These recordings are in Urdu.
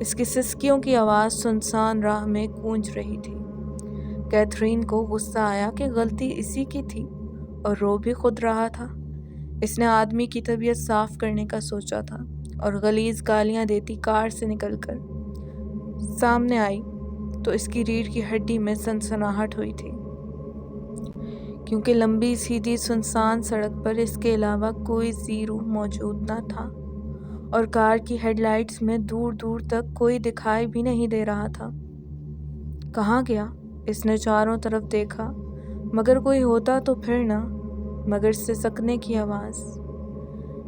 اس کی سسکیوں کی آواز سنسان راہ میں گونج رہی تھی۔ کیتھرین کو غصہ آیا کہ غلطی اسی کی تھی اور رو بھی خود رہا تھا۔ اس نے آدمی کی طبیعت صاف کرنے کا سوچا تھا اور غلیظ گالیاں دیتی کار سے نکل کر سامنے آئی تو اس کی ریڑھ کی ہڈی میں سنسناہٹ ہوئی تھی، کیونکہ لمبی سیدھی سنسان سڑک پر اس کے علاوہ کوئی زیرو موجود نہ تھا اور کار کی ہیڈ لائٹس میں دور دور تک کوئی دکھائی بھی نہیں دے رہا تھا۔ کہاں گیا؟ اس نے چاروں طرف دیکھا مگر کوئی ہوتا تو پھر نہ، مگر سسکنے کی آواز۔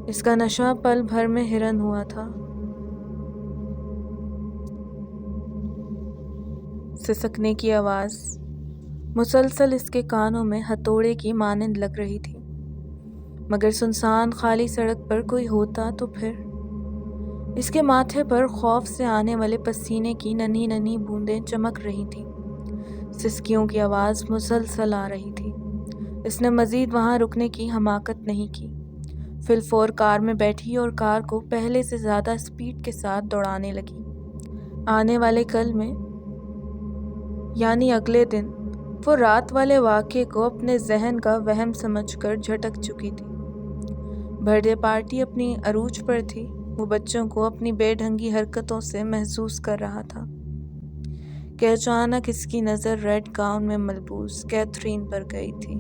اس کا نشہ پل بھر میں ہرن ہوا تھا۔ سسکنے کی آواز مسلسل اس کے کانوں میں ہتھوڑے کی مانند لگ رہی تھی، مگر سنسان خالی سڑک پر کوئی ہوتا تو پھر۔ اس کے ماتھے پر خوف سے آنے والے پسینے کی ننھی ننھی بوندیں چمک رہی تھیں۔ سسکیوں کی آواز مسلسل آ رہی تھی۔ اس نے مزید وہاں رکنے کی حماقت نہیں کی، فی الفور کار میں بیٹھی اور کار کو پہلے سے زیادہ سپیڈ کے ساتھ دوڑانے لگی۔ آنے والے کل میں، یعنی اگلے دن، وہ رات والے واقعے کو اپنے ذہن کا وہم سمجھ کر جھٹک چکی تھی۔ برتھ ڈے پارٹی اپنی عروج پر تھی۔ وہ بچوں کو اپنی بے ڈھنگی حرکتوں سے محظوظ کر رہا تھا کہ اچانک اس کی نظر ریڈ گاؤن میں ملبوس کیتھرین پر گئی تھی۔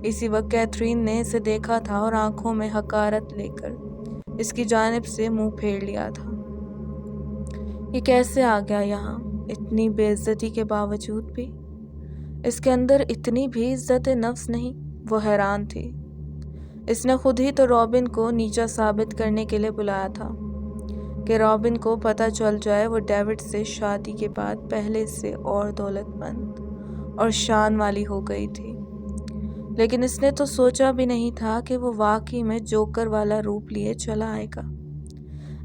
اسی وقت کیتھرین نے اسے دیکھا تھا اور آنکھوں میں حقارت لے کر اس کی جانب سے منہ پھیر لیا تھا۔ یہ کیسے آ گیا یہاں؟ اتنی بے عزتی کے باوجود بھی اس کے اندر اتنی بھی عزت نفس نہیں؟ وہ حیران تھی۔ اس نے خود ہی تو رابن کو نیچا ثابت کرنے کے لیے بلایا تھا کہ رابن کو پتہ چل جائے وہ ڈیوڈ سے شادی کے بعد پہلے سے اور دولت مند اور شان والی ہو گئی تھی، لیکن اس نے تو سوچا بھی نہیں تھا کہ وہ واقعی میں جوکر والا روپ لیے چلا آئے گا۔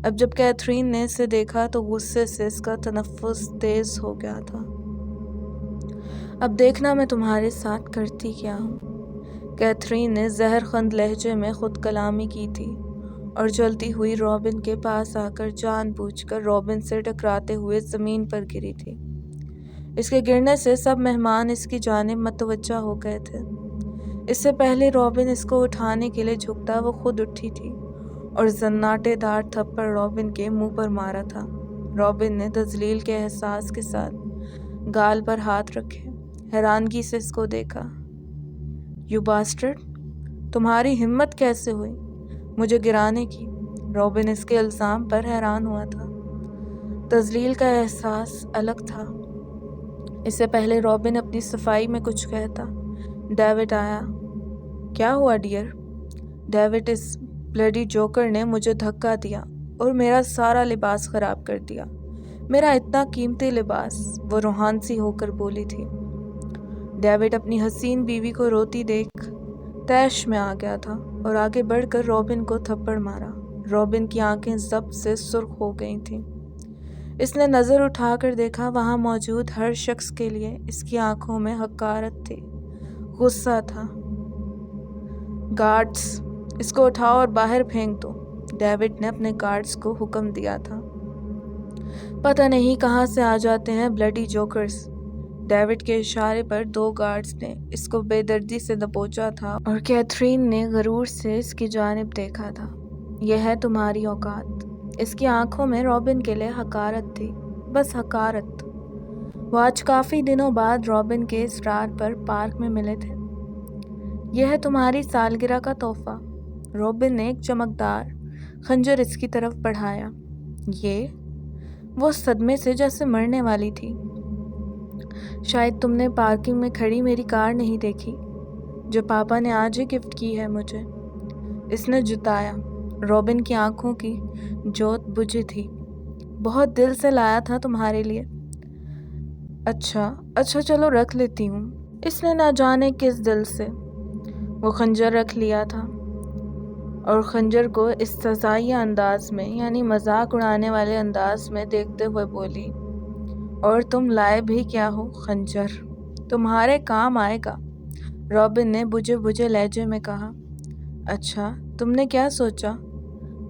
اب جب کیتھرین نے اسے دیکھا تو غصے سے اس کا تنفس تیز ہو گیا تھا۔ اب دیکھنا میں تمہارے ساتھ کرتی کیا ہوں۔ کیتھرین نے زہر خند لہجے میں خود کلامی کی تھی اور جلتی ہوئی رابن کے پاس آ کر جان بوجھ کر رابن سے ٹکراتے ہوئے زمین پر گری تھی۔ اس کے گرنے سے سب مہمان اس کی جانب متوجہ ہو گئے تھے۔ اس سے پہلے رابن اس کو اٹھانے کے لیے جھکتا وہ خود اٹھی تھی اور زناٹے دار تھپڑ رابن کے منہ پر مارا تھا۔ رابن نے تذلیل کے احساس کے ساتھ گال پر ہاتھ رکھے، حیرانگی سے اس کو دیکھا۔ یو باسٹرڈ، تمہاری ہمت کیسے ہوئی مجھے گرانے کی؟ رابن اس کے الزام پر حیران ہوا تھا۔ تذلیل کا احساس الگ تھا۔ اس سے پہلے رابن اپنی صفائی میں کچھ کہتا، ڈیوڈ آیا۔ کیا ہوا ڈیئر؟ ڈیوڈ، اس بلڈی جوکر نے مجھے دھکا دیا اور میرا سارا لباس خراب کر دیا، میرا اتنا قیمتی لباس، وہ روحان سی ہو کر بولی تھی۔ ڈیوڈ اپنی حسین بیوی کو روتی دیکھ طیش میں آ گیا تھا اور آگے بڑھ کر رابن کو تھپڑ مارا۔ رابن کی آنکھیں ضبط سے سرخ ہو گئی تھیں۔ اس نے نظر اٹھا کر دیکھا، وہاں موجود ہر شخص کے لیے اس کی آنکھوں میں حقارت تھی، غصہ تھا۔ گارڈز، اس کو اٹھاؤ اور باہر پھینک دو، ڈیوڈ نے اپنے گارڈز کو حکم دیا تھا۔ پتہ نہیں کہاں سے آ جاتے ہیں بلڈی جوکرز۔ ڈیوڈ کے اشارے پر دو گارڈز نے اس کو بے دردی سے دبوچا تھا اور کیتھرین نے غرور سے اس کی جانب دیکھا تھا۔ یہ ہے تمہاری اوقات۔ اس کی آنکھوں میں رابن کے لیے حقارت تھی، بس حقارت۔ وہ آج کافی دنوں بعد رابن کے اصرار پر پارک میں ملے تھے۔ یہ ہے تمہاری سالگرہ کا تحفہ۔ رابن نے ایک چمکدار خنجر اس کی طرف بڑھایا۔ یہ؟ وہ صدمے سے جیسے مرنے والی تھی۔ شاید تم نے پارکنگ میں کھڑی میری کار نہیں دیکھی جو پاپا نے آج ہی گفٹ کی ہے مجھے، اس نے جتایا۔ رابن کی آنکھوں کی جوت بجھی تھی۔ بہت دل سے لایا تھا تمہارے لیے۔ اچھا چلو رکھ لیتی ہوں۔ اس نے نہ جانے کس دل سے وہ خنجر رکھ لیا تھا اور خنجر کو استہزائیہ انداز میں، یعنی مذاق اڑانے والے انداز میں دیکھتے ہوئے بولی، اور تم لائے بھی کیا ہو؟ خنجر تمہارے کام آئے گا، رابن نے بجھے بجھے لہجے میں کہا۔ اچھا، تم نے کیا سوچا؟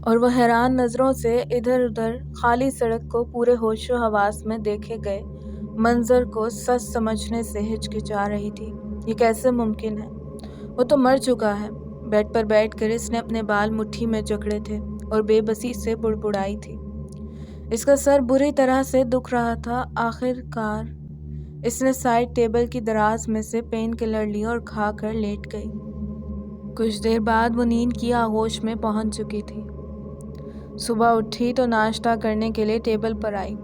اور وہ حیران نظروں سے ادھر ادھر خالی سڑک کو پورے ہوش و حواس میں دیکھے گئے منظر کو سچ سمجھنے سے ہچکچا رہی تھی۔ یہ کیسے ممکن ہے؟ وہ تو مر چکا ہے۔ بیڈ پر بیٹھ کر اس نے اپنے بال مٹھی میں جکڑے تھے اور بے بسی سے بڑبڑائی تھی۔ اس کا سر بری طرح سے دکھ رہا تھا۔ آخر کار اس نے سائڈ ٹیبل کی دراز میں سے پین کلر لی اور کھا کر لیٹ گئی۔ کچھ دیر بعد وہ نیند کی آغوش میں پہنچ چکی تھی۔ صبح اٹھی تو ناشتہ کرنے کے لیے ٹیبل پر آئی۔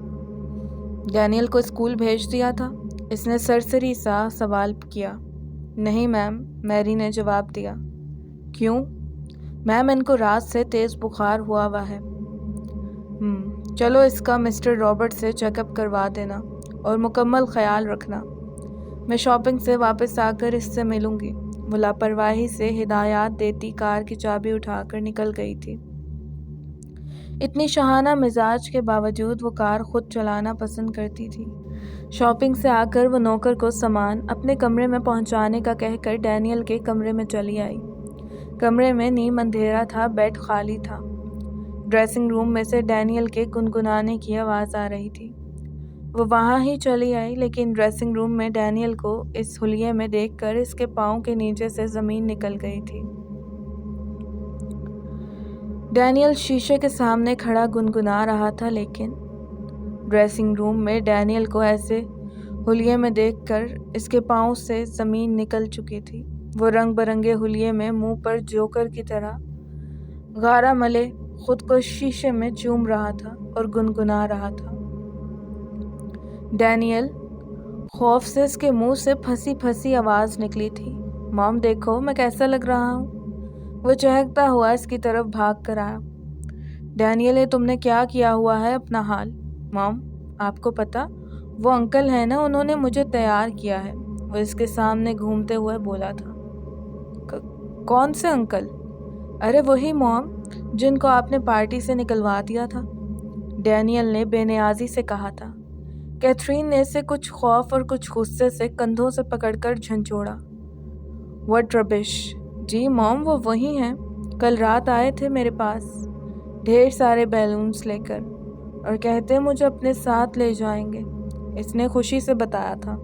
ڈینیل کو اسکول بھیج دیا تھا؟ اس نے سرسری سا سوال کیا۔ نہیں میم، میری نے جواب دیا۔ کیوں؟ میم ان کو رات سے تیز بخار ہوا ہے۔ چلو اس کا مسٹر رابرٹ سے چیک اپ کروا دینا اور مکمل خیال رکھنا۔ میں شاپنگ سے واپس آ کر اس سے ملوں گی۔ وہ لاپرواہی سے ہدایات دیتی کار کی چابی اٹھا کر نکل گئی تھی۔ اتنی شاہانہ مزاج کے باوجود وہ کار خود چلانا پسند کرتی تھی۔ شاپنگ سے آ کر وہ نوکر کو سامان اپنے کمرے میں پہنچانے کا کہہ کر ڈینیل کے کمرے میں چلی آئی۔ کمرے میں نیم اندھیرا تھا، بیڈ خالی تھا۔ ڈریسنگ روم میں سے ڈینیل کے گنگنانے کی آواز آ رہی تھی۔ وہ وہاں ہی چلی آئی، لیکن ڈریسنگ روم میں ڈینیل کو اس حلیے میں دیکھ کر اس کے پاؤں کے نیچے سے زمین نکل گئی تھی۔ ڈینیل شیشے کے سامنے کھڑا گنگنا رہا تھا، لیکن ڈریسنگ روم میں ڈینیل کو ایسے حلیے میں دیکھ کر اس کے پاؤں سے زمین نکل چکی تھی۔ وہ رنگ برنگے حلیے میں منہ پر جوکر کی طرح غارہ ملے خود کو شیشے میں چوم رہا تھا اور گنگنا رہا تھا۔ ڈینیل، خوف سے اس کے منہ سے پھنسی پھنسی آواز نکلی تھی۔ مام دیکھو میں کیسا لگ رہا ہوں۔ وہ چہکتا ہوا اس کی طرف بھاگ کر آیا۔ ڈینیل، یہ تم نے کیا کیا ہوا ہے اپنا حال؟ مام، آپ کو پتا وہ انکل ہے نا، انہوں نے مجھے تیار کیا ہے، وہ اس کے سامنے گھومتے ہوئے بولا تھا۔ کون سے انکل؟ ارے وہی مام جن کو آپ نے پارٹی سے نکلوا دیا تھا، ڈینیل نے بے نیازی سے کہا تھا۔ کیتھرین نے اسے کچھ خوف اور کچھ غصے سے کندھوں سے پکڑ کر جھنجھوڑا۔ واٹ ربش! جی مام، وہ وہی ہیں، کل رات آئے تھے میرے پاس ڈھیر سارے بیلونز لے کر اور کہتے مجھے اپنے ساتھ لے جائیں گے۔ اس نے خوشی سے بتایا تھا۔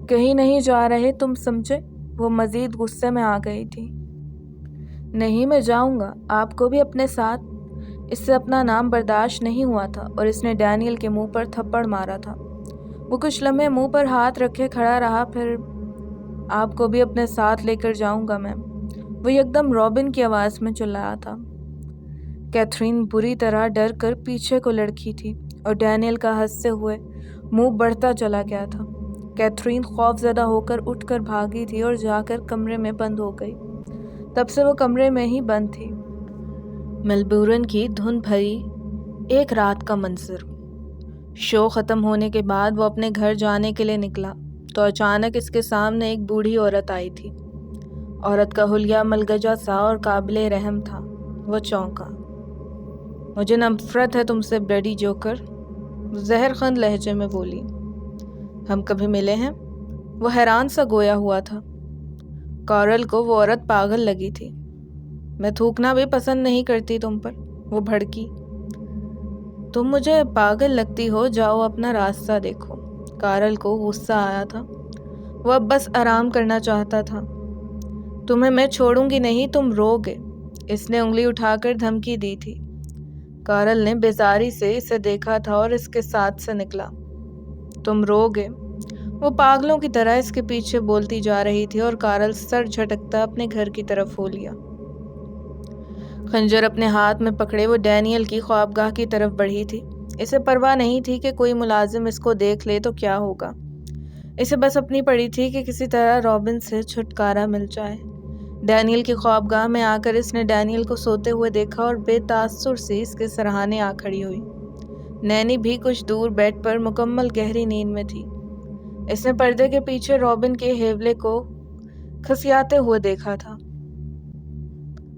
کہیں نہیں جا رہے تم سمجھے؟ وہ مزید غصے میں آ گئی تھی۔ نہیں میں جاؤں گا، آپ کو بھی اپنے ساتھ۔ اس سے اپنا نام برداشت نہیں ہوا تھا اور اس نے ڈینیل کے منہ پر تھپڑ مارا تھا۔ وہ کچھ لمحے منہ پر ہاتھ رکھے کھڑا رہا، پھر آپ کو بھی اپنے ساتھ لے کر جاؤں گا میم، وہ یکدم رابن کی آواز میں چلایا تھا۔ کیتھرین بری طرح ڈر کر پیچھے کو لڑکی تھی اور ڈینیل کا ہنستے ہوئے منہ بڑھتا چلا گیا تھا۔ کیتھرین خوف زدہ ہو کر اٹھ کر بھاگی تھی اور جا کر کمرے میں بند ہو گئی۔ تب سے وہ کمرے میں ہی بند تھی۔ میلبورن کی دھند بھری ایک رات کا منظر۔ شو ختم ہونے کے بعد وہ اپنے گھر جانے کے لیے نکلا تو اچانک اس کے سامنے ایک بوڑھی عورت آئی تھی۔ عورت کا حلیہ ملگجا سا اور قابل رحم تھا۔ وہ چونکا۔ مجھے نفرت ہے تم سے بلڈی جوکر، زہر خند لہجے میں بولی۔ ہم کبھی ملے ہیں؟ وہ حیران سا گویا ہوا تھا۔ کارل کو وہ عورت پاگل لگی تھی۔ میں تھوکنا بھی پسند نہیں کرتی تم پر، وہ بھڑکی۔ تم مجھے پاگل لگتی ہو، جاؤ اپنا راستہ دیکھو۔ کارل کو غصہ آیا تھا۔ وہ اب بس آرام کرنا چاہتا تھا۔ تمہیں میں چھوڑوں گی نہیں، تم رو گے، اس نے انگلی اٹھا کر دھمکی دی تھی۔ کارل نے بیزاری سے اسے دیکھا تھا اور اس کے ساتھ سے نکلا۔ تم رو گے، وہ پاگلوں کی طرح اس کے پیچھے بولتی جا رہی تھی اور کارل سر جھٹکتا اپنے گھر کی طرف ہو لیا۔ خنجر اپنے ہاتھ میں پکڑے وہ ڈینیل کی خوابگاہ کی طرف بڑھی تھی۔ اسے پرواہ نہیں تھی کہ کوئی ملازم اس کو دیکھ لے تو کیا ہوگا۔ اسے بس اپنی پڑی تھی کہ کسی طرح رابن سے چھٹکارا مل جائے۔ ڈینیل کی خوابگاہ میں آ کر اس نے ڈینیل کو سوتے ہوئے دیکھا اور بے تاثر سے اس کے سرہانے آ کھڑی ہوئی۔ نینی بھی کچھ دور بیڈ پر مکمل گہری نیند میں تھی۔ اس نے پردے کے پیچھے رابن کے ہیولے کو کھسیاتے ہوئے دیکھا تھا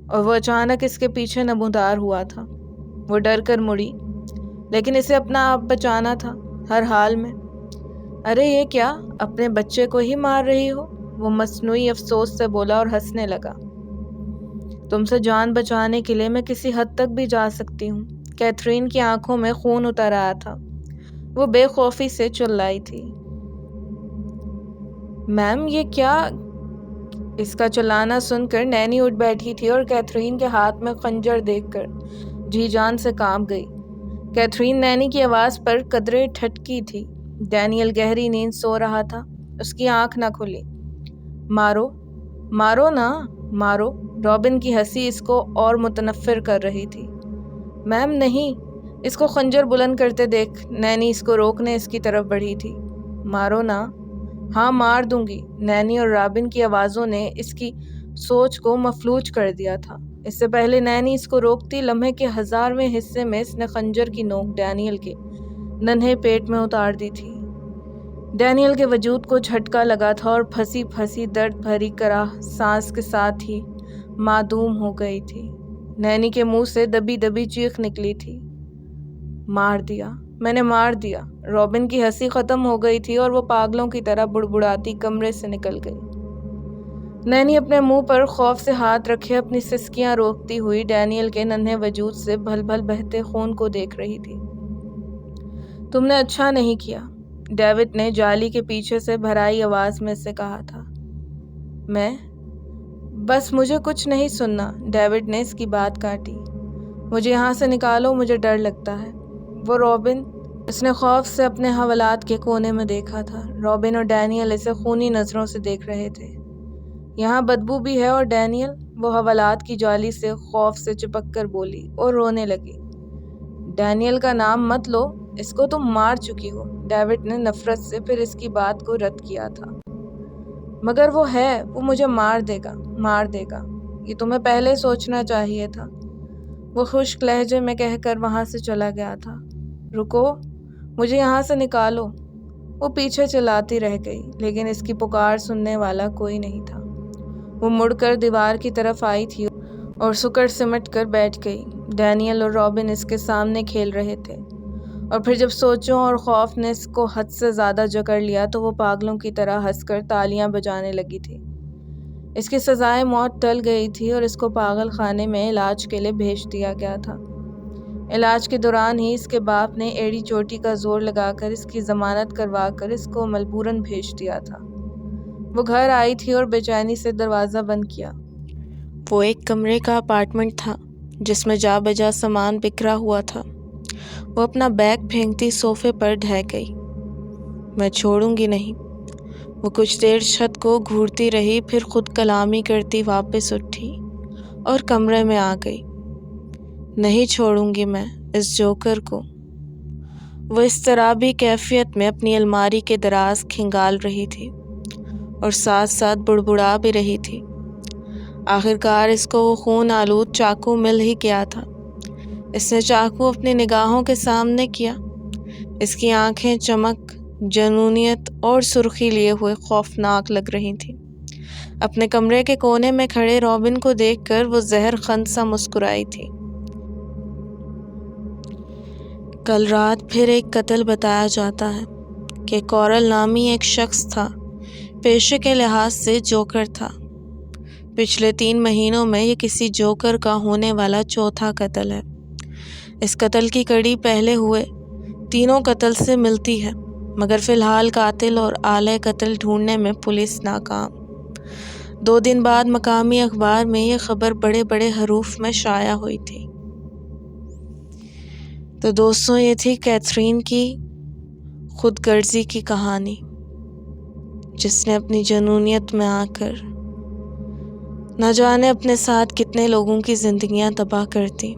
اور وہ اچانک اس کے پیچھے نمودار ہوا تھا۔ وہ ڈر کر مڑی، لیکن اسے اپنا آپ بچانا تھا ہر حال میں۔ ارے یہ کیا، اپنے بچے کو ہی مار رہی ہو؟ وہ مصنوعی افسوس سے بولا اور ہنسنے لگا۔ تم سے جان بچانے کے لیے میں کسی حد تک بھی جا سکتی ہوں۔ کیتھرین کی آنکھوں میں خون اتر آیا تھا۔ وہ بے خوفی سے چلائی تھی۔ میم یہ کیا؟ اس کا چلانا سن کر نینی اٹھ بیٹھی تھی اور کیتھرین کے ہاتھ میں خنجر دیکھ کر جی جان سے کانپ گئی۔ کیتھرین نینی کی آواز پر قدرے ٹھٹکی تھی۔ ڈینیل گہری نیند سو رہا تھا۔ اس کی آنکھ نہ کھلی۔ مارو، مارو نا، مارو۔ رابن کی ہنسی اس کو اور متنفر کر رہی تھی۔ میم نہیں، اس کو خنجر بلند کرتے دیکھ نینی اس کو روکنے اس کی طرف بڑھی تھی۔ مارو نا۔ ہاں مار دوں گی۔ نینی اور رابن کی آوازوں نے اس کی سوچ کو مفلوج کر دیا تھا۔ اس سے پہلے نینی اس کو روکتی، لمحے کے 1000ویں حصے میں اس نے خنجر کی نوک ڈینیل کے ننھے پیٹ میں اتار دی تھی۔ ڈینیل کے وجود کو جھٹکا لگا تھا اور پھنسی پھنسی درد بھری کراہ سانس کے ساتھ ہی معدوم ہو گئی تھی۔ نینی کے منہ سے دبی دبی چیخ نکلی تھی۔ مار دیا، میں نے مار دیا۔ رابن کی ہنسی ختم ہو گئی تھی اور وہ پاگلوں کی طرح بڑبڑاتی کمرے سے نکل گئی۔ نینی اپنے منہ پر خوف سے ہاتھ رکھے اپنی سسکیاں روکتی ہوئی ڈینیل کے ننھے وجود سے بھل بھل بہتے خون کو دیکھ رہی تھی۔ تم نے اچھا نہیں کیا، ڈیوڈ نے جالی کے پیچھے سے بھرائی آواز میں سے کہا تھا۔ میں؟ بس مجھے کچھ نہیں سننا، ڈیوڈ نے اس کی بات کاٹی۔ مجھے یہاں سے نکالو، مجھے ڈر لگتا ہے۔ وہ رابن، اس نے خوف سے اپنے حوالات کے کونے میں دیکھا تھا۔ رابن اور ڈینیل اسے خونی نظروں سے دیکھ رہے تھے۔ یہاں بدبو بھی ہے اور ڈینیل، وہ حوالات کی جالی سے خوف سے چپک کر بولی اور رونے لگی۔ ڈینیل کا نام مت لو، اس کو تم مار چکی ہو، ڈیوڈ نے نفرت سے پھر اس کی بات کو رد کیا تھا۔ مگر وہ ہے، وہ مجھے مار دے گا، مار دے گا، یہ تمہیں پہلے سوچنا چاہیے تھا، وہ خشک لہجے میں کہہ کر وہاں سے چلا گیا تھا۔ رکو، مجھے یہاں سے نکالو۔ وہ پیچھے چلاتی رہ گئی، لیکن اس کی پکار سننے والا کوئی نہیں تھا۔ وہ مڑ کر دیوار کی طرف آئی تھی اور سکڑ سمٹ کر بیٹھ گئی۔ ڈینیل اور رابن اس کے سامنے کھیل رہے تھے، اور پھر جب سوچوں اور خوف نے اس کو حد سے زیادہ جکڑ لیا تو وہ پاگلوں کی طرح ہنس کر تالیاں بجانے لگی تھی۔ اس کی سزائے موت ٹل گئی تھی اور اس کو پاگل خانے میں علاج کے لیے بھیج دیا گیا تھا۔ علاج کے دوران ہی اس کے باپ نے ایڑی چوٹی کا زور لگا کر اس کی ضمانت کروا کر اس کو ملبورن بھیج دیا تھا۔ وہ گھر آئی تھی اور بے چینی سے دروازہ بند کیا۔ وہ ایک کمرے کا اپارٹمنٹ تھا جس میں جا بجا سامان بکھرا ہوا تھا۔ وہ اپنا بیگ پھینکتی صوفے پر ڈھہ گئی۔ میں چھوڑوں گی نہیں۔ وہ کچھ دیر چھت کو گھورتی رہی، پھر خود کلامی کرتی واپس اٹھی اور کمرے میں آ گئی۔ نہیں چھوڑوں گی میں اس جوکر کو۔ وہ اضطرابی کیفیت میں اپنی الماری کے دراز کھنگال رہی تھی اور ساتھ ساتھ بڑبڑا بھی رہی تھی۔ آخرکار اس کو وہ خون آلود چاقو مل ہی گیا تھا۔ اس نے چاقو اپنی نگاہوں کے سامنے کیا۔ اس کی آنکھیں چمک، جنونیت اور سرخی لیے ہوئے خوفناک لگ رہی تھیں۔ اپنے کمرے کے کونے میں کھڑے رابن کو دیکھ کر وہ زہر خند سا مسکرائی تھی۔ کل رات پھر ایک قتل بتایا جاتا ہے کہ کورل نامی ایک شخص تھا، پیشے کے لحاظ سے جوکر تھا۔ پچھلے 3 مہینوں میں یہ کسی جوکر کا ہونے والا چوتھا قتل ہے۔ اس قتل کی کڑی پہلے ہوئے 3 قتل سے ملتی ہے، مگر فی الحال قاتل اور آلہ قتل ڈھونڈنے میں پولیس ناکام۔ 2 دن بعد مقامی اخبار میں یہ خبر بڑے بڑے حروف میں شائع ہوئی تھی۔ تو دوستوں، یہ تھی کیتھرین کی خود غرضی کی کہانی، جس نے اپنی جنونیت میں آ کر نہ جانے اپنے ساتھ کتنے لوگوں کی زندگیاں تباہ کر دی۔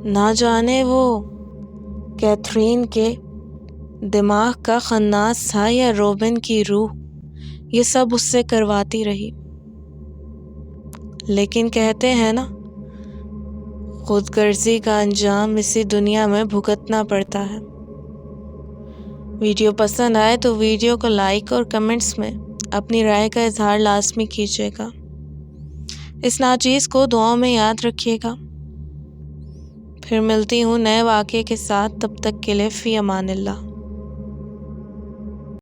نہ جانے وہ کیتھرین کے دماغ کا خناس تھا یا روبن کی روح یہ سب اس سے کرواتی رہی۔ لیکن کہتے ہیں نا، خود غرضی کا انجام اسی دنیا میں بھگتنا پڑتا ہے۔ ویڈیو پسند آئے تو ویڈیو کو لائک اور کمنٹس میں اپنی رائے کا اظہار لازمی کیجیے گا۔ اس ناچیز کو دعاؤں میں یاد رکھیے گا۔ پھر ملتی ہوں نئے واقعے کے ساتھ، تب تک کے لیے فی امان اللہ۔